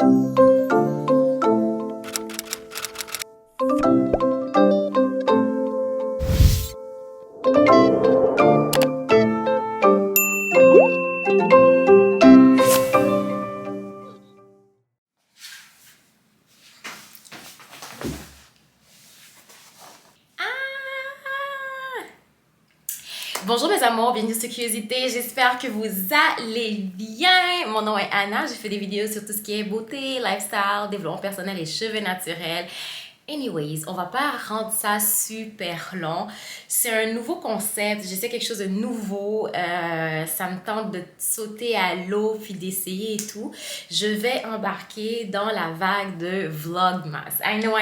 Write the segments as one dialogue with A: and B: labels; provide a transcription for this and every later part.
A: Bonjour mes amours, bienvenue sur Curiosité, j'espère que vous allez bien. Mon nom est Anna, je fais des vidéos sur tout ce qui est beauté, lifestyle, développement personnel et cheveux naturels. Anyways, on va pas rendre ça super long. C'est un nouveau concept, j'essaie quelque chose de nouveau. Ça me tente de sauter à l'eau puis d'essayer et tout. Je vais embarquer dans la vague de Vlogmas. I know.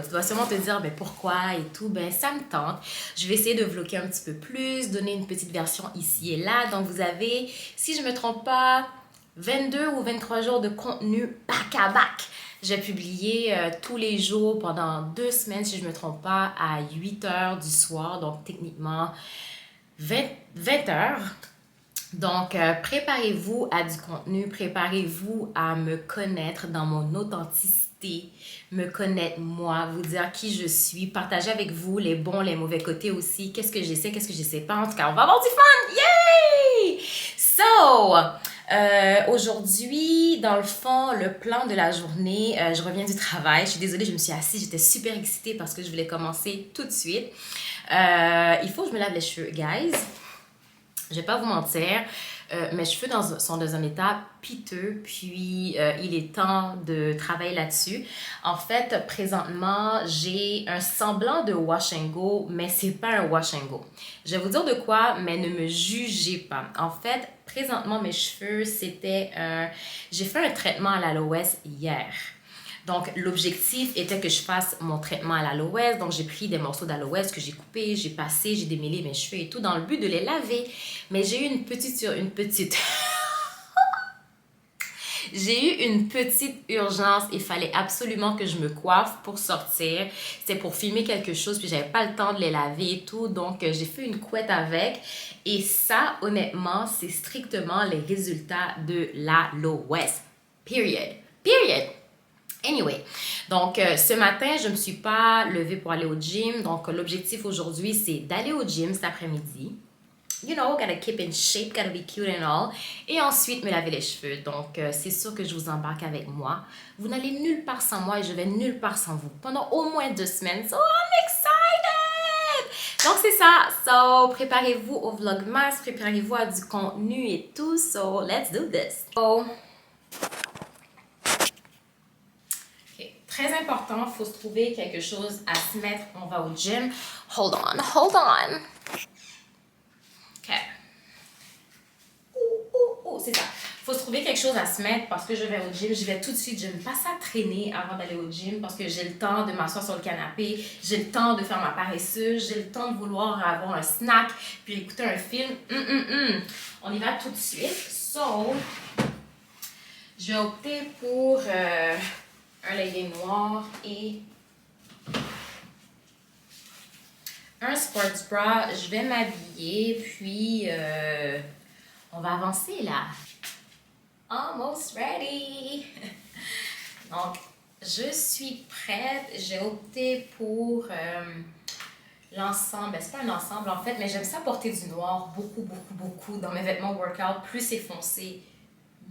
A: Tu dois sûrement te dire, ben pourquoi et tout. Ben ça me tente. Je vais essayer de vlogger un petit peu plus, donner une petite version ici et là. Donc vous avez, si je me trompe pas, 22 ou 23 jours de contenu back à back. J'ai publié tous les jours pendant 2 semaines, si je ne me trompe pas, à 8 heures du soir, donc techniquement 20 heures. Donc, préparez-vous à du contenu, préparez-vous à me connaître dans mon authenticité, me connaître moi, vous dire qui je suis, partager avec vous les bons, les mauvais côtés aussi, qu'est-ce que j'essaie, qu'est-ce que je sais pas. En tout cas, on va avoir du fun! Yay! So, aujourd'hui, dans le fond, le plan de la journée, je reviens du travail. Je suis désolée, je me suis assise, j'étais super excitée parce que je voulais commencer tout de suite. Il faut que je me lave les cheveux, guys. Je vais pas vous mentir, mes cheveux sont dans un état piteux, puis il est temps de travailler là-dessus. En fait, présentement, j'ai un semblant de wash and go, mais c'est pas un wash and go. Je vais vous dire de quoi, mais ne me jugez pas. En fait, présentement, mes cheveux, j'ai fait un traitement à l'aloès hier. Donc, l'objectif était que je fasse mon traitement à l'aloès. Donc, j'ai pris des morceaux d'aloès que j'ai coupés, j'ai passé, j'ai démêlé mes cheveux et tout dans le but de les laver. Mais j'ai eu une petite... J'ai eu une petite urgence. Il fallait absolument que je me coiffe pour sortir. C'était pour filmer quelque chose, puis j'avais pas le temps de les laver et tout. Donc, j'ai fait une couette avec. Et ça, honnêtement, c'est strictement les résultats de l'aloès. Period. Anyway, donc ce matin, je ne me suis pas levée pour aller au gym. Donc, l'objectif aujourd'hui, c'est d'aller au gym cet après-midi. You know, gotta keep in shape, gotta be cute and all. Et ensuite, me laver les cheveux. Donc, c'est sûr que je vous embarque avec moi. Vous n'allez nulle part sans moi et je vais nulle part sans vous. Pendant au moins 2 semaines. So, I'm excited! Donc, c'est ça. So, préparez-vous au Vlogmas. Préparez-vous à du contenu et tout. So, let's do this. So, très important, il faut se trouver quelque chose à se mettre. On va au gym. Hold on. OK. C'est ça. Il faut se trouver quelque chose à se mettre parce que je vais au gym. Je vais tout de suite, j'aime pas ça traîner avant d'aller au gym parce que j'ai le temps de m'asseoir sur le canapé, j'ai le temps de faire ma paresseuse, j'ai le temps de vouloir avoir un snack puis écouter un film. On y va tout de suite. So, je vais opter pour... un legging noir et un sports bra. Je vais m'habiller, puis on va avancer là. Almost ready! Donc, je suis prête. J'ai opté pour l'ensemble. C'est pas un ensemble en fait, mais j'aime ça porter du noir beaucoup dans mes vêtements workout. Plus c'est foncé,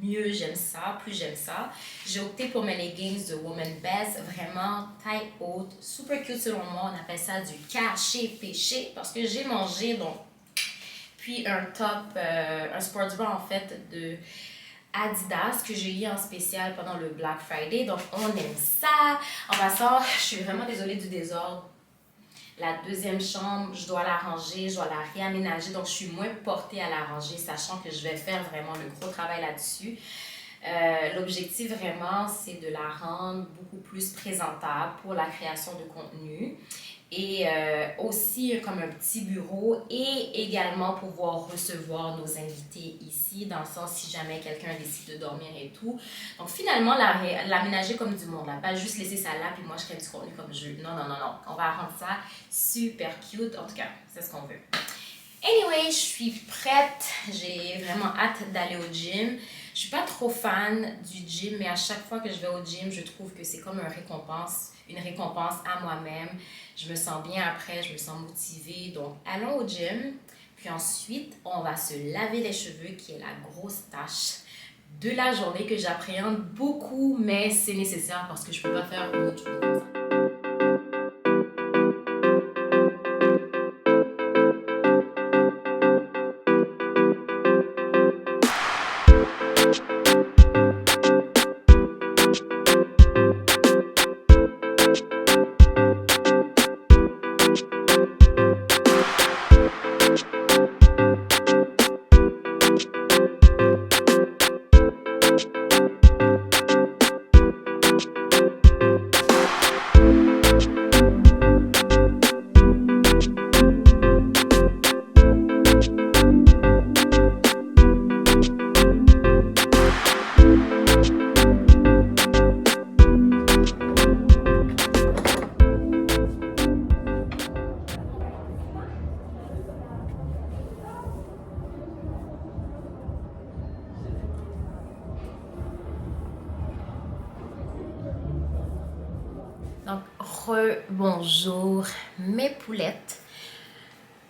A: mieux j'aime ça, plus j'aime ça. J'ai opté pour mes leggings de Woman Best, vraiment taille haute, super cute selon moi. On appelle ça du caché péché parce que j'ai mangé donc. Puis un top, un sports bra en fait de Adidas que j'ai eu en spécial pendant le Black Friday. Donc on aime ça. En passant, je suis vraiment désolée du désordre. La deuxième chambre, je dois la ranger, je dois la réaménager. Donc, je suis moins portée à la ranger, sachant que je vais faire vraiment le gros travail là-dessus. L'objectif vraiment, c'est de la rendre beaucoup plus présentable pour la création de contenu. Et aussi comme un petit bureau et également pouvoir recevoir nos invités ici, dans le sens si jamais quelqu'un décide de dormir et tout. Donc finalement, l'aménager comme du monde, là, pas juste laisser ça là puis moi je crée du contenu comme je veux. Non, on va rendre ça super cute, en tout cas, c'est ce qu'on veut. Anyway, je suis prête, j'ai vraiment hâte d'aller au gym. Je suis pas trop fan du gym, mais à chaque fois que je vais au gym, je trouve que c'est comme une récompense à moi-même. Je me sens bien après, je me sens motivée. Donc, allons au gym. Puis ensuite, on va se laver les cheveux, qui est la grosse tâche de la journée que j'appréhende beaucoup, mais c'est nécessaire parce que je peux pas faire une autre journée comme ça. Donc, bonjour mes poulettes.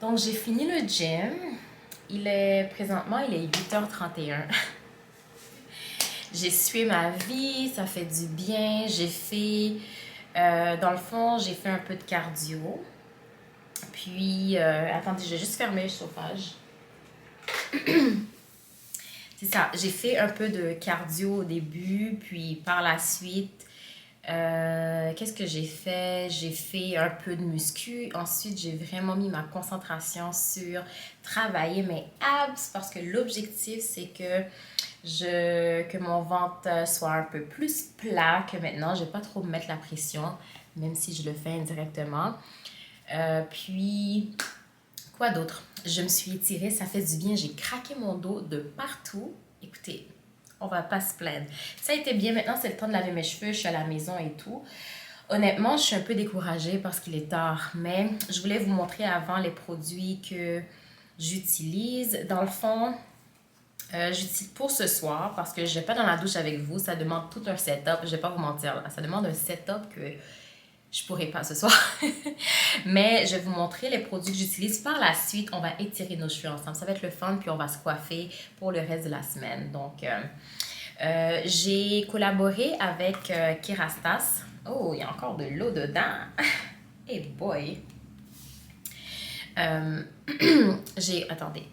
A: Donc, j'ai fini le gym. Présentement, il est 8h31. J'ai sué ma vie, ça fait du bien. Dans le fond, j'ai fait un peu de cardio. Puis, attendez, je vais juste fermer le chauffage. C'est ça, j'ai fait un peu de cardio au début, puis par la suite, qu'est-ce que j'ai fait? J'ai fait un peu de muscu. Ensuite, j'ai vraiment mis ma concentration sur travailler mes abs parce que l'objectif, c'est que mon ventre soit un peu plus plat que maintenant. Je ne vais pas trop me mettre la pression, même si je le fais indirectement. Puis, quoi d'autre? Je me suis étirée, ça fait du bien. J'ai craqué mon dos de partout. Écoutez, on va pas se plaindre. Ça a été bien. Maintenant, c'est le temps de laver mes cheveux. Je suis à la maison et tout. Honnêtement, je suis un peu découragée parce qu'il est tard. Mais je voulais vous montrer avant les produits que j'utilise. Dans le fond, j'utilise pour ce soir parce que je ne vais pas dans la douche avec vous. Ça demande tout un setup. Je ne vais pas vous mentir. Là. Ça demande un setup que je pourrais pas ce soir. Mais je vais vous montrer les produits que j'utilise. Par la suite, on va étirer nos cheveux ensemble. Ça va être le fun, puis on va se coiffer pour le reste de la semaine. Donc, j'ai collaboré avec Kerastase. Oh, il y a encore de l'eau dedans. Hey boy! Attendez.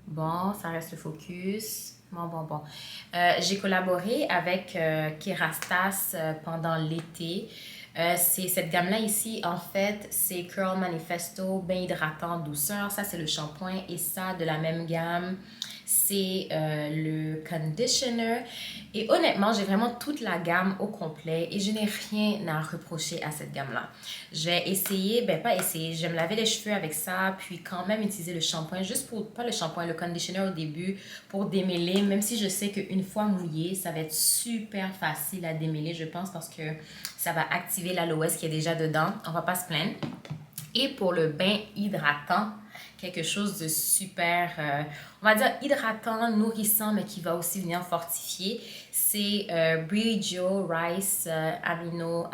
A: Bon, ça reste le focus. Bon. J'ai collaboré avec Kerastase pendant l'été. C'est cette gamme-là ici, en fait, c'est Curl Manifesto, bain hydratant, douceur. Ça, c'est le shampoing. Et ça, de la même gamme, c'est le conditioner. Et honnêtement, j'ai vraiment toute la gamme au complet et je n'ai rien à reprocher à cette gamme-là. J'ai essayé, pas essayé, je vais me laver les cheveux avec ça, puis quand même utiliser le shampoing, juste pour, pas le shampoing, le conditioner au début, pour démêler, même si je sais qu'une fois mouillé, ça va être super facile à démêler, je pense, parce que ça va activer l'aloès qui est déjà dedans. On va pas se plaindre. Et pour le bain hydratant, quelque chose de super, on va dire hydratant, nourrissant, mais qui va aussi venir fortifier. C'est Briogeo Rice Amino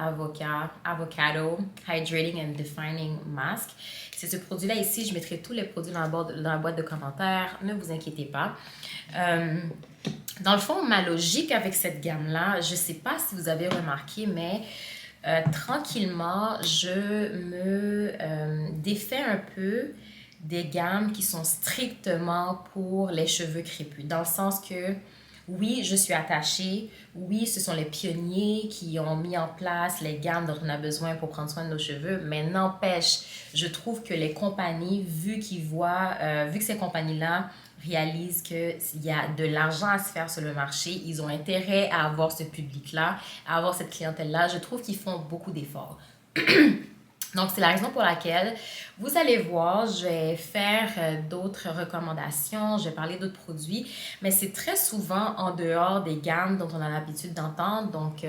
A: Avocado Hydrating and Defining Mask. C'est ce produit-là ici. Je mettrai tous les produits dans la boîte de commentaires. Ne vous inquiétez pas. Dans le fond, ma logique avec cette gamme-là, je ne sais pas si vous avez remarqué, mais tranquillement, je me défais un peu des gammes qui sont strictement pour les cheveux crépus. Dans le sens que, oui, je suis attachée. Oui, ce sont les pionniers qui ont mis en place les gammes dont on a besoin pour prendre soin de nos cheveux. Mais n'empêche, je trouve que les compagnies, vu que ces compagnies-là réalisent qu'il y a de l'argent à se faire sur le marché, ils ont intérêt à avoir ce public-là, à avoir cette clientèle-là. Je trouve qu'ils font beaucoup d'efforts. Donc, c'est la raison pour laquelle vous allez voir, je vais faire d'autres recommandations, je vais parler d'autres produits, mais c'est très souvent en dehors des gammes dont on a l'habitude d'entendre. Donc,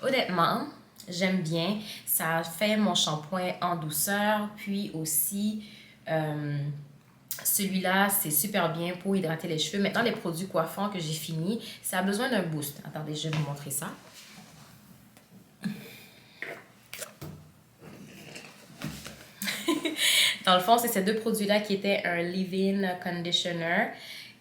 A: honnêtement, j'aime bien. Ça fait mon shampoing en douceur, puis aussi, Celui-là, c'est super bien pour hydrater les cheveux. Maintenant, les produits coiffants que j'ai fini, ça a besoin d'un boost. Attendez, je vais vous montrer ça. Dans le fond, c'est ces deux produits-là qui étaient un leave-in conditioner.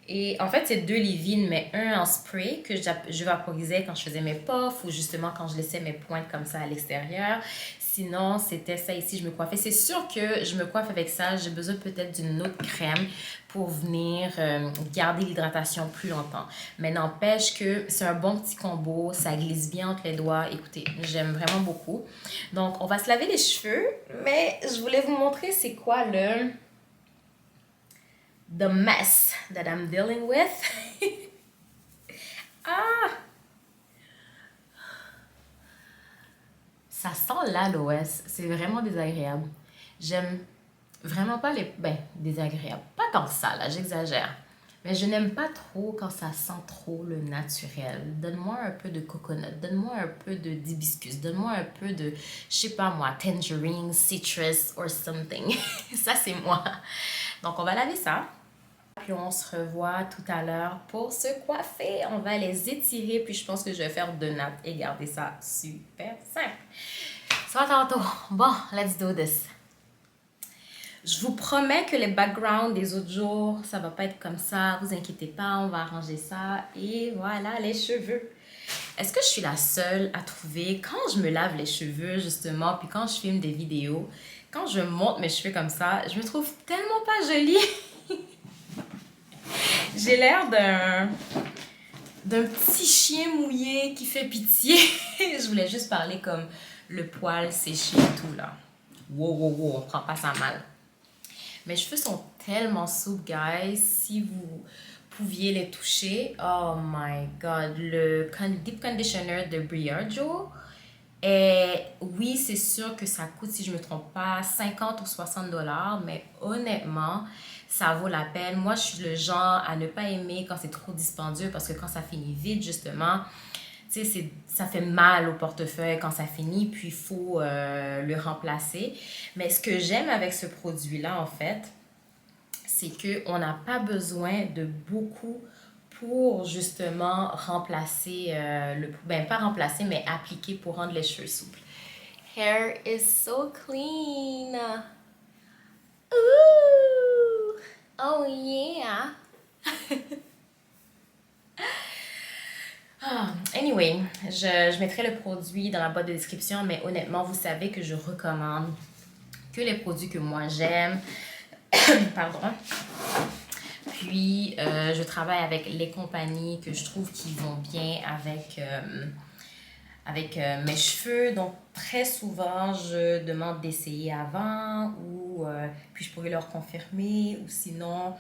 A: Et en fait, c'est deux leave-in, mais un en spray que je vaporisais quand je faisais mes puffs ou justement quand je laissais mes pointes comme ça à l'extérieur. Sinon, c'était ça ici, je me coiffais. C'est sûr que je me coiffe avec ça. J'ai besoin peut-être d'une autre crème pour venir garder l'hydratation plus longtemps. Mais n'empêche que c'est un bon petit combo. Ça glisse bien entre les doigts. Écoutez, j'aime vraiment beaucoup. Donc, on va se laver les cheveux. Mais je voulais vous montrer c'est quoi the mess that I'm dealing with. Ah! Ça sent l'aloès. C'est vraiment désagréable. J'aime vraiment pas les... Ben, désagréable. Pas tant que ça, là, j'exagère. Mais je n'aime pas trop quand ça sent trop le naturel. Donne-moi un peu de coconut, donne-moi un peu de d'hibiscus, donne-moi un peu de, je sais pas moi, tangerine, citrus or something. Ça, c'est moi. Donc, on va laver ça. Puis on se revoit tout à l'heure pour se coiffer. On va les étirer, puis je pense que je vais faire deux nattes et garder ça super simple. Ça va tantôt. Bon, let's do this. Je vous promets que les backgrounds des autres jours, ça va pas être comme ça. Vous inquiétez pas, on va arranger ça. Et voilà les cheveux. Est-ce que je suis la seule à trouver, quand je me lave les cheveux justement, puis quand je filme des vidéos, quand je monte mes cheveux comme ça, je me trouve tellement pas jolie. J'ai l'air d'un petit chien mouillé qui fait pitié. Je voulais juste parler comme le poil séché et tout là. Wow, wow, wow, on prend pas ça mal. Mes cheveux sont tellement souples, guys. Si vous pouviez les toucher. Oh my god. Le Deep Conditioner de Briardo. Et oui, c'est sûr que ça coûte, si je ne me trompe pas, 50 ou 60 dollars. Mais honnêtement, ça vaut la peine. Moi, je suis le genre à ne pas aimer quand c'est trop dispendieux parce que quand ça finit vite, justement, tu sais, ça fait mal au portefeuille quand ça finit, puis il faut le remplacer. Mais ce que j'aime avec ce produit-là, en fait, c'est qu'on n'a pas besoin de beaucoup pour justement remplacer, ben pas remplacer, mais appliquer pour rendre les cheveux souples. Hair is so clean. Ooh! Oh yeah! Anyway, je mettrai le produit dans la boîte de description, mais honnêtement, vous savez que je recommande que les produits que moi j'aime. Pardon. Puis, je travaille avec les compagnies que je trouve qui vont bien avec mes cheveux. Donc, très souvent, je demande d'essayer avant ou puis je pourrais leur confirmer ou sinon,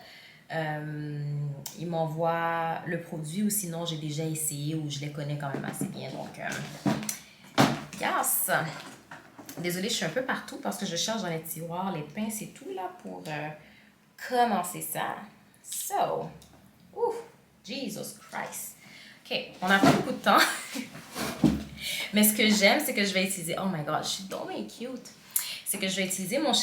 A: ils m'envoient le produit ou sinon, j'ai déjà essayé ou je les connais quand même assez bien. Donc, yes! Désolée, je suis un peu partout parce que je cherche dans les tiroirs, les pinces et tout là pour commencer ça. So, Jesus Christ. OK, on n'a pas beaucoup de temps. Mais ce que j'aime, c'est que je vais utiliser... Oh my God, je suis tellement cute. C'est que je vais utiliser mon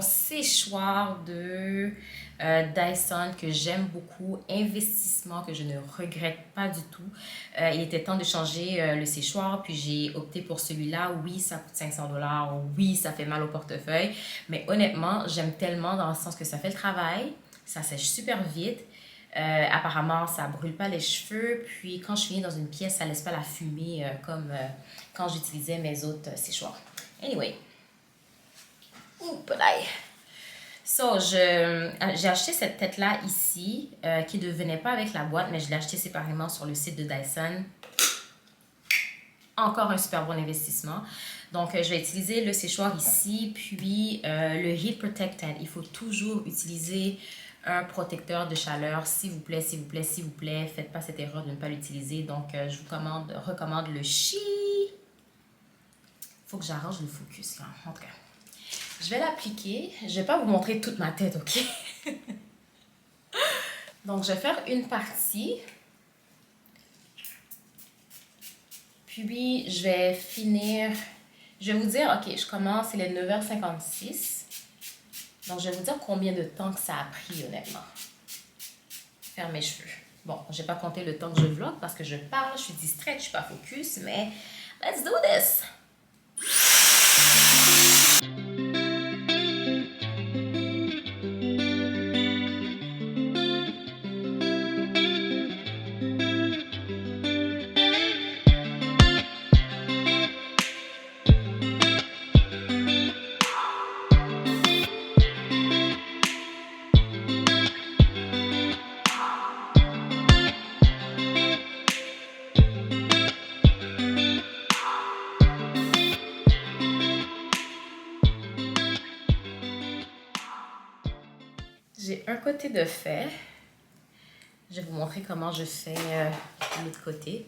A: séchoir de Dyson que j'aime beaucoup. Investissement que je ne regrette pas du tout. Il était temps de changer le séchoir, puis j'ai opté pour celui-là. Oui, ça coûte 500 dollars. Oui, ça fait mal au portefeuille. Mais honnêtement, j'aime tellement dans le sens que ça fait le travail. Ça sèche super vite. Apparemment, ça brûle pas les cheveux. Puis quand je finis dans une pièce, ça laisse pas la fumée comme quand j'utilisais mes autres séchoirs. Anyway. So, j'ai acheté cette tête-là ici, qui ne venait pas avec la boîte, mais je l'ai acheté séparément sur le site de Dyson. Encore un super bon investissement. Donc, je vais utiliser le séchoir ici, puis le Heat Protectant. Il faut toujours utiliser un protecteur de chaleur, s'il vous plaît, s'il vous plaît, s'il vous plaît. Faites pas cette erreur de ne pas l'utiliser. Donc, je vous recommande le Chi. Il faut que j'arrange le focus, là. En tout cas, je vais l'appliquer. Je vais pas vous montrer toute ma tête, OK? Donc, je vais faire une partie. Puis, je vais finir... Je vais vous dire, OK, je commence, il est 9h56. Donc, je vais vous dire combien de temps que ça a pris, honnêtement. Faire mes cheveux. Bon, je n'ai pas compté le temps que je vlog parce que je parle, je suis distraite, je ne suis pas focus, mais let's do this! J'ai un côté de fait. Je vais vous montrer comment je fais l'autre côté.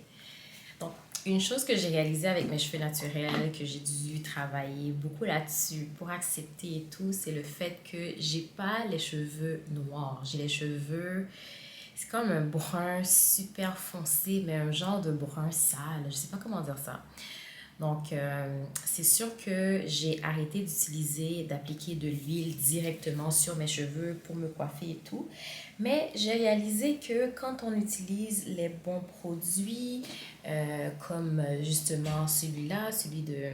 A: Donc, une chose que j'ai réalisée avec mes cheveux naturels, que j'ai dû travailler beaucoup là-dessus pour accepter et tout, c'est le fait que j'ai pas les cheveux noirs. J'ai les cheveux, c'est comme un brun super foncé, mais un genre de brun sale. Je sais pas comment dire ça. Donc, c'est sûr que j'ai arrêté d'utiliser, d'appliquer de l'huile directement sur mes cheveux pour me coiffer et tout. Mais j'ai réalisé que quand on utilise les bons produits, comme justement celui-là, celui de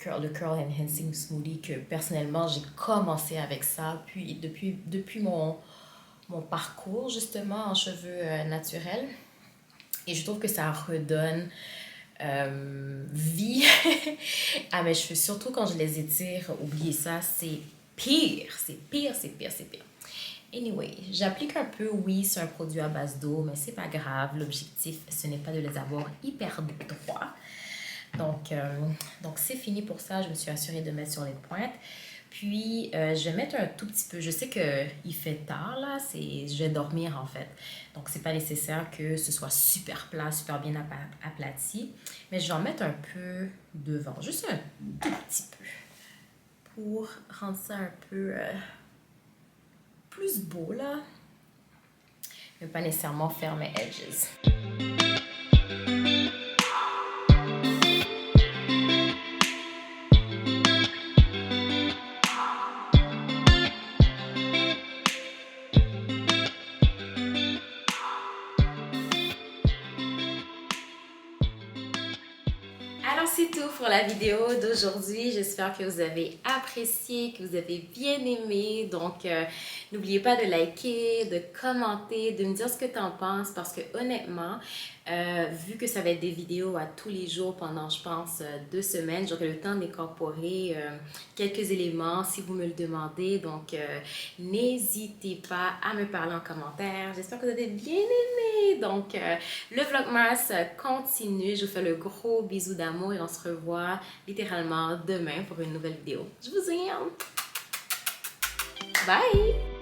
A: le Curl Enhancing Smoothie, que personnellement, j'ai commencé avec ça, puis depuis mon parcours justement en cheveux naturels. Et je trouve que ça redonne vie à mes cheveux, surtout quand je les étire. Oubliez ça, c'est pire, c'est pire, c'est pire, c'est pire. Anyway, j'applique un peu, oui, c'est un produit à base d'eau, mais c'est pas grave. L'objectif, ce n'est pas de les avoir hyper droits. Donc c'est fini pour ça. Je me suis assurée de mettre sur les pointes. Puis, je vais mettre un tout petit peu. Je sais qu'il fait tard, là. Je vais dormir, en fait. Donc, c'est pas nécessaire que ce soit super plat, super bien aplati. Mais je vais en mettre un peu devant. Juste un tout petit peu. Pour rendre ça un peu plus beau, là. Mais pas nécessairement faire mes edges. Alors c'est tout pour la vidéo d'aujourd'hui. J'espère que vous avez apprécié, que vous avez bien aimé. Donc n'oubliez pas de liker, de commenter, de me dire ce que tu en penses parce que honnêtement, vu que ça va être des vidéos à tous les jours pendant je pense 2 semaines, j'aurai le temps d'incorporer quelques éléments si vous me le demandez. Donc n'hésitez pas à me parler en commentaire. J'espère que vous avez bien aimé. Donc le Vlogmas continue. Je vous fais le gros bisou d'amour et on se revoit littéralement demain pour une nouvelle vidéo. Je vous aime! Bye!